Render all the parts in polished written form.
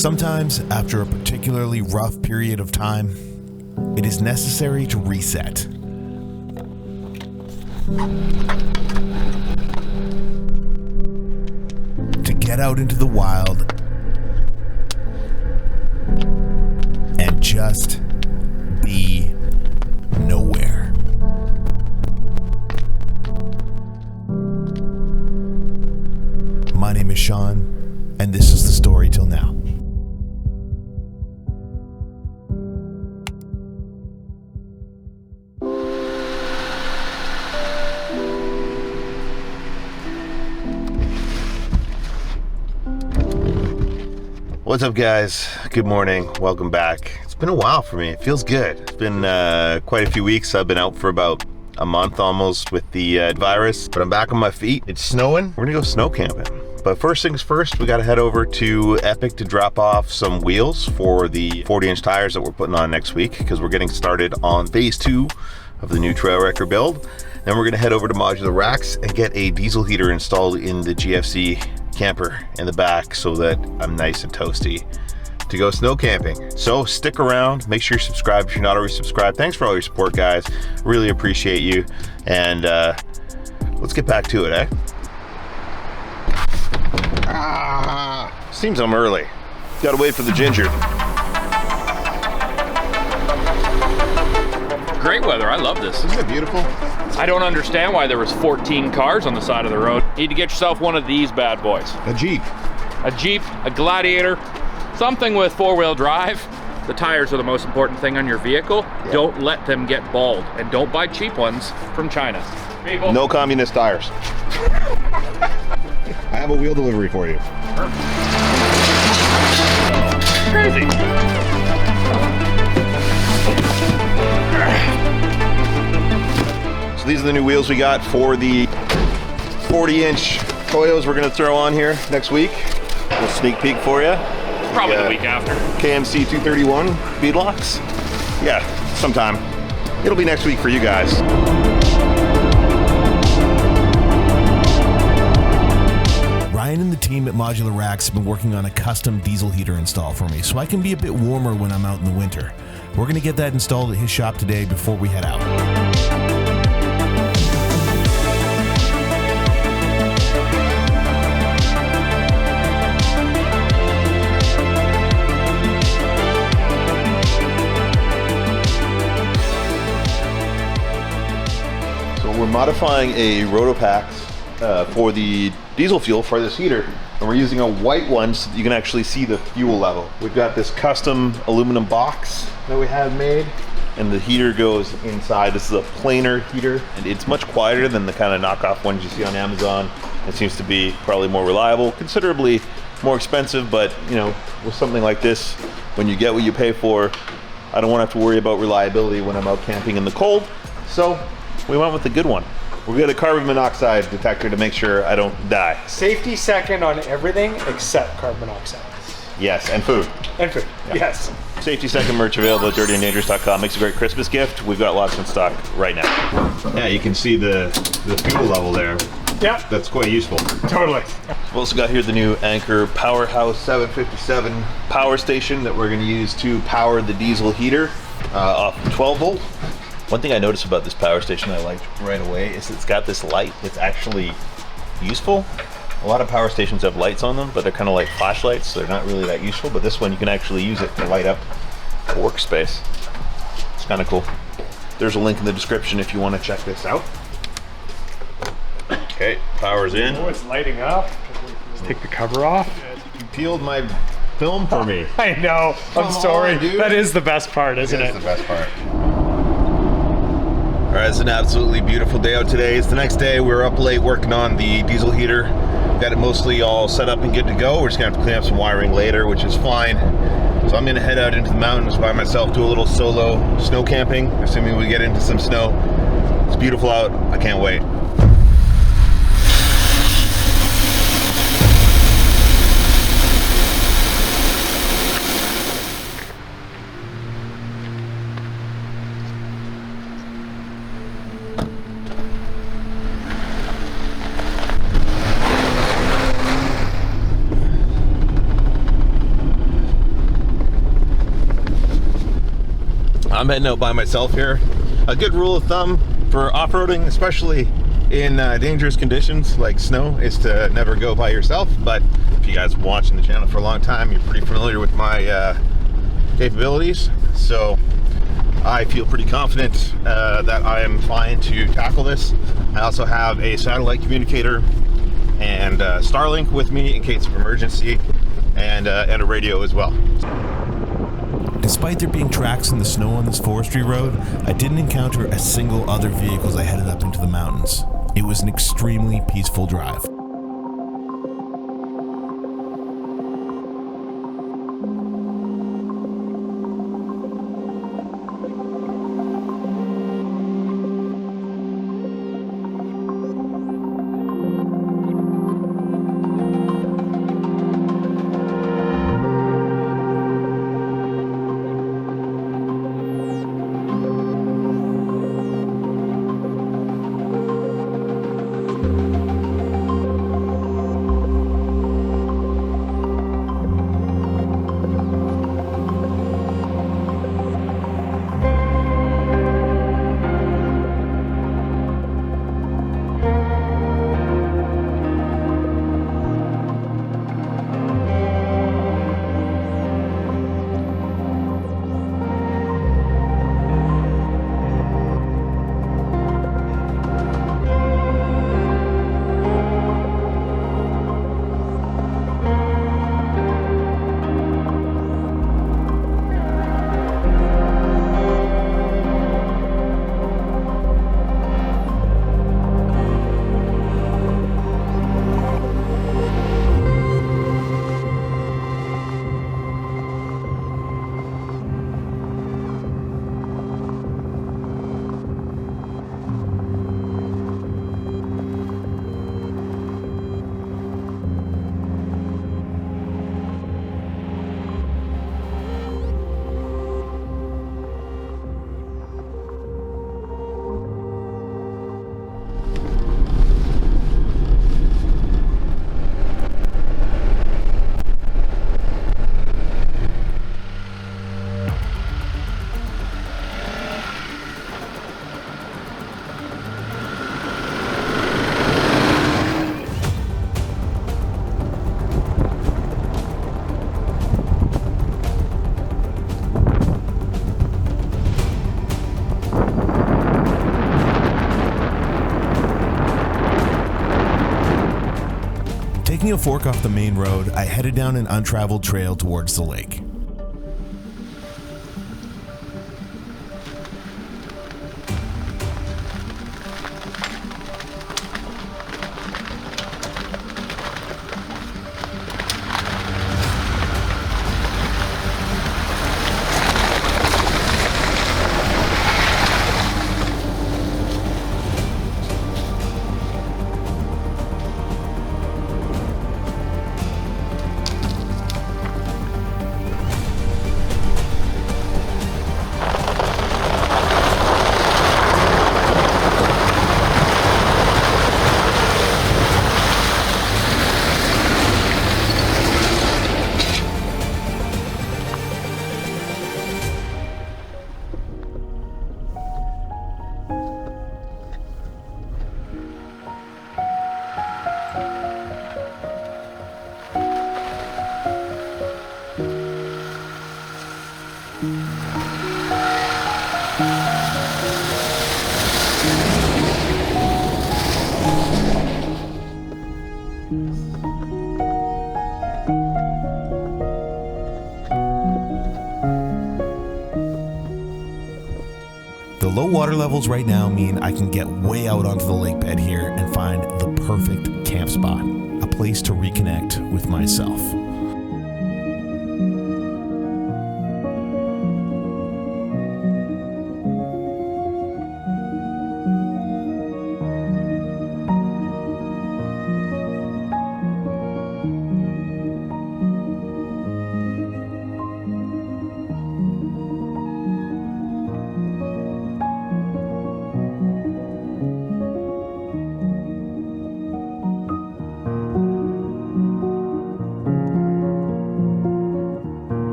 Sometimes, after a particularly rough period of time, it is necessary to reset. To get out into the wild and just be nowhere. My name is Sean, and this is the story till now. What's up, guys? Good morning. Welcome back. It's been a while for me. It feels good. It's been quite a few weeks. I've been out for about a month almost with the virus, but I'm back on my feet. It's snowing. We're gonna go snow camping. But first things first, we gotta head over to Epic to drop off some wheels for the 40-inch tires that we're putting on next week, because we're getting started on phase 2 of the new trail wrecker build. Then we're gonna head over to Modula Racks and get a diesel heater installed in the GFC camper in the back so that I'm nice and toasty to go snow camping. So stick around, make sure you're subscribed if you're not already subscribed. Thanks for all your support, guys. Really appreciate you. And let's get back to it, eh? Seems I'm early. Gotta wait for the ginger. Great weather, I love this. Isn't it beautiful? I don't understand why there was 14 cars on the side of the road. You need to get yourself one of these bad boys. A Jeep. A Jeep, a Gladiator, something with 4-wheel drive. The tires are the most important thing on your vehicle. Yeah. Don't let them get bald, and don't buy cheap ones from China. People. No communist tires. I have a wheel delivery for you. Crazy. So these are the new wheels we got for the 40-inch Toyos we're gonna throw on here next week. A little sneak peek for you. Probably the week after. KMC 231 beadlocks. Yeah, sometime. It'll be next week for you guys. Ryan and the team at Modula Racks have been working on a custom diesel heater install for me so I can be a bit warmer when I'm out in the winter. We're gonna get that installed at his shop today before we head out. We're modifying a Rotopax for the diesel fuel for this heater, and we're using a white one so that you can actually see the fuel level. We've got this custom aluminum box that we have made, and the heater goes inside. This is a planar heater, and it's much quieter than the kind of knockoff ones you see on Amazon. It seems to be probably more reliable, considerably more expensive, but you know, with something like this, when you get what you pay for, I don't want to have to worry about reliability when I'm out camping in the cold. So we went with the good one. We'll get a carbon monoxide detector to make sure I don't die. Safety second on everything except carbon monoxide. Yes, and food. And food, yeah. Yes. Safety second merch available at dirtyanddangerous.com. Makes a great Christmas gift. We've got lots in stock right now. Yeah, you can see the fuel level there. Yeah. That's quite useful. Totally. We've also got here the new Anker Powerhouse 757 power station that we're going to use to power the diesel heater off 12 volt. One thing I noticed about this power station I liked right away is it's got this light that's actually useful. A lot of power stations have lights on them, but they're kind of like flashlights, so they're not really that useful. But this one, you can actually use it to light up a workspace. It's kind of cool. There's a link in the description if you want to check this out. Okay, power's in. Oh, it's lighting up. Let's take the cover off. You peeled my film for me. I know. I'm sorry, dude. That is the best part, isn't it? That's the best part. All right, it's an absolutely beautiful day out today. It's the next day. We're up late working on the diesel heater. Got it mostly all set up and good to go. We're just gonna have to clean up some wiring later, which is fine. So I'm gonna head out into the mountains by myself, do a little solo snow camping, assuming we get into some snow. It's beautiful out. I can't wait. I'm heading out by myself here. A good rule of thumb for off-roading, especially in dangerous conditions like snow, is to never go by yourself. But if you guys have been watching the channel for a long time, you're pretty familiar with my capabilities. So I feel pretty confident that I am fine to tackle this. I also have a satellite communicator and Starlink with me in case of emergency, and a radio as well. Despite there being tracks in the snow on this forestry road, I didn't encounter a single other vehicle as I headed up into the mountains. It was an extremely peaceful drive. Taking a fork off the main road, I headed down an untraveled trail towards the lake. The low water levels right now mean I can get way out onto the lake bed here and find the perfect camp spot, a place to reconnect with myself.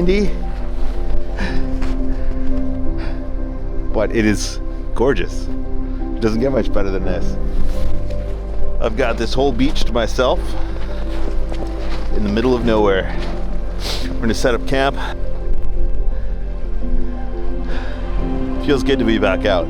windy, but it is gorgeous. It doesn't get much better than this. I've got this whole beach to myself in the middle of nowhere. We're gonna set up camp. Feels good to be back out.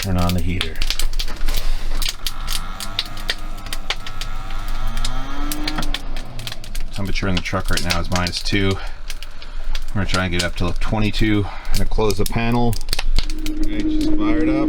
Turn on the heater. Temperature in the truck right now is -2. I'm gonna try and get up to 22. I'm gonna close the panel. Okay, just fire it up.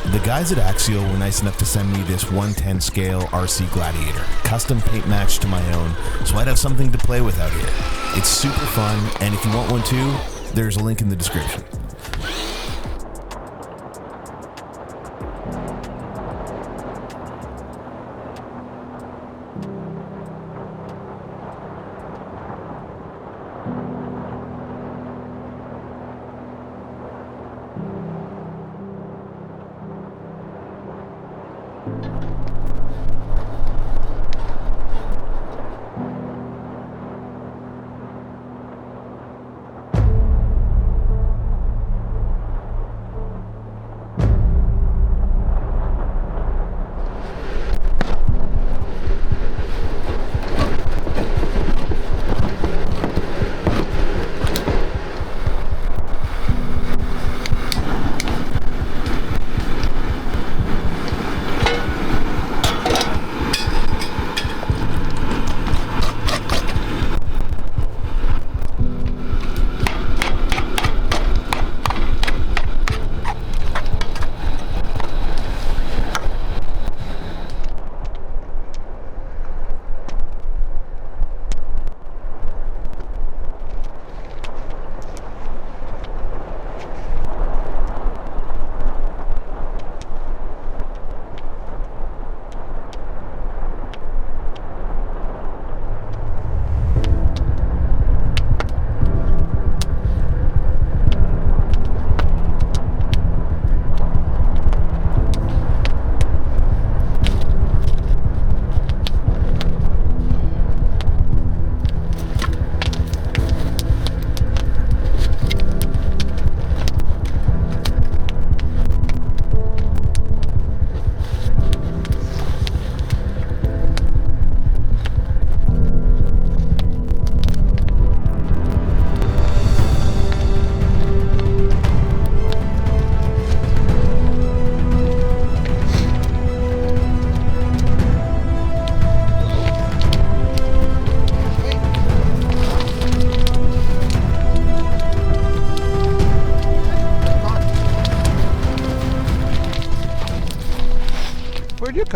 The guys at Axial were nice enough to send me this 110 scale RC Gladiator, custom paint matched to my own, so I'd have something to play with out here. It's super fun, and if you want one too, there's a link in the description.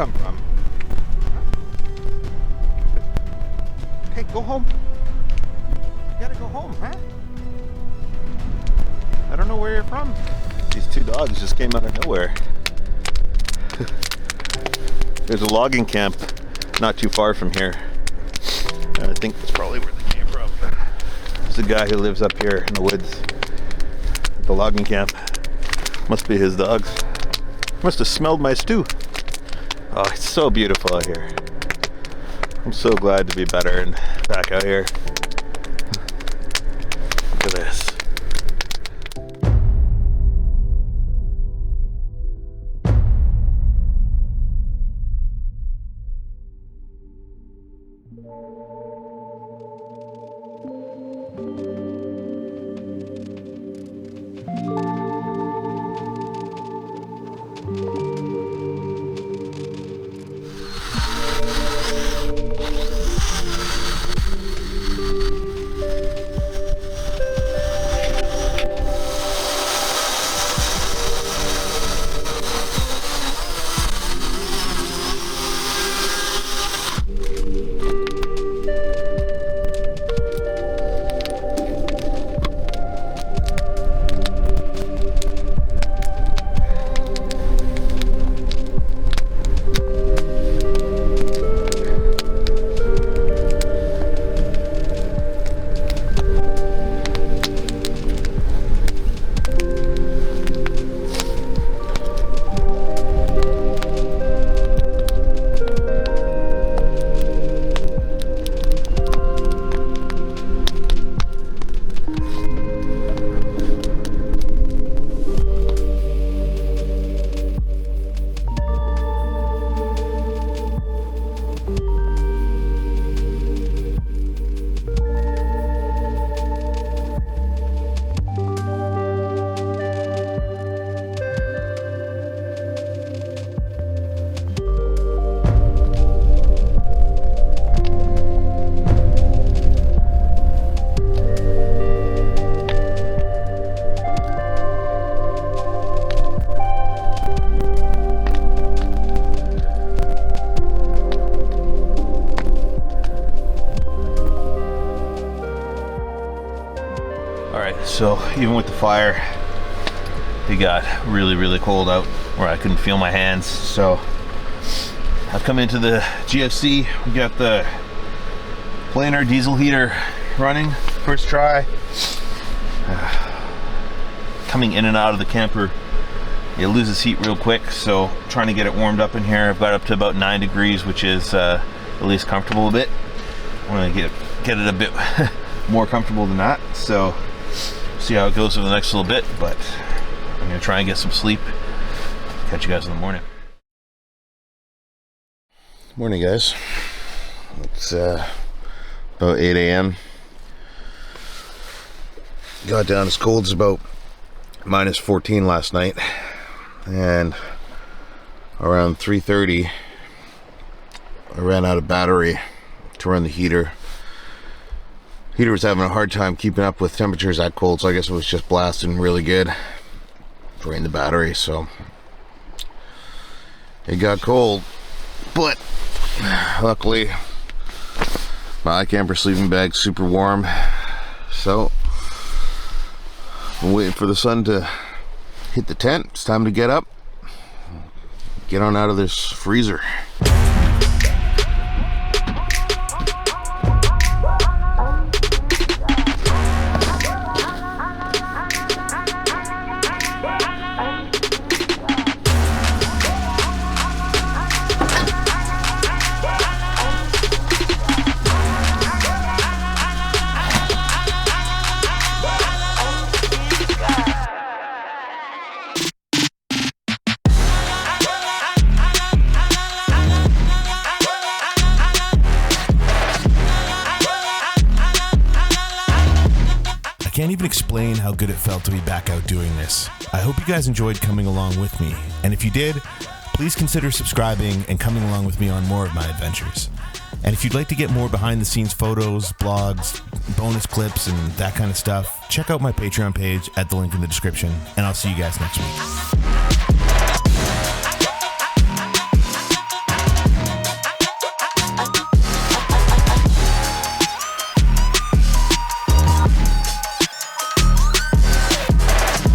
come from? Hey, go home. You gotta go home, huh? I don't know where you're from. These two dogs just came out of nowhere. There's a logging camp not too far from here. I think that's probably where they came from. There's a guy who lives up here in the woods at the logging camp. Must be his dogs. Must have smelled my stew. Oh, it's so beautiful out here. I'm so glad to be better and back out here. Look at this. So even with the fire, it got really cold out where I couldn't feel my hands. So I've come into the GFC. We got the planar diesel heater running, first try. Coming in and out of the camper, it loses heat real quick, so trying to get it warmed up in here. I've got up to about 9 degrees, which is at least comfortable a bit. I want to get it a bit more comfortable than that, so see how it goes for the next little bit, but I'm gonna try and get some sleep. Catch you guys in the morning. Morning, guys. It's about 8 a.m. Got down as cold as about minus 14 last night, and around 3:30 I ran out of battery to run the heater. Heater was having a hard time keeping up with temperatures that cold, so I guess it was just blasting really good. Drained the battery, so it got cold. But luckily my iCamper sleeping bag's super warm, so I'm waiting for the sun to hit the tent. It's time to get up, get on out of this freezer. I can't even explain how good it felt to be back out doing this. I hope you guys enjoyed coming along with me, and if you did, please consider subscribing and coming along with me on more of my adventures. And if you'd like to get more behind the scenes photos, blogs, bonus clips, and that kind of stuff, check out my Patreon page at the link in the description, and I'll see you guys next week.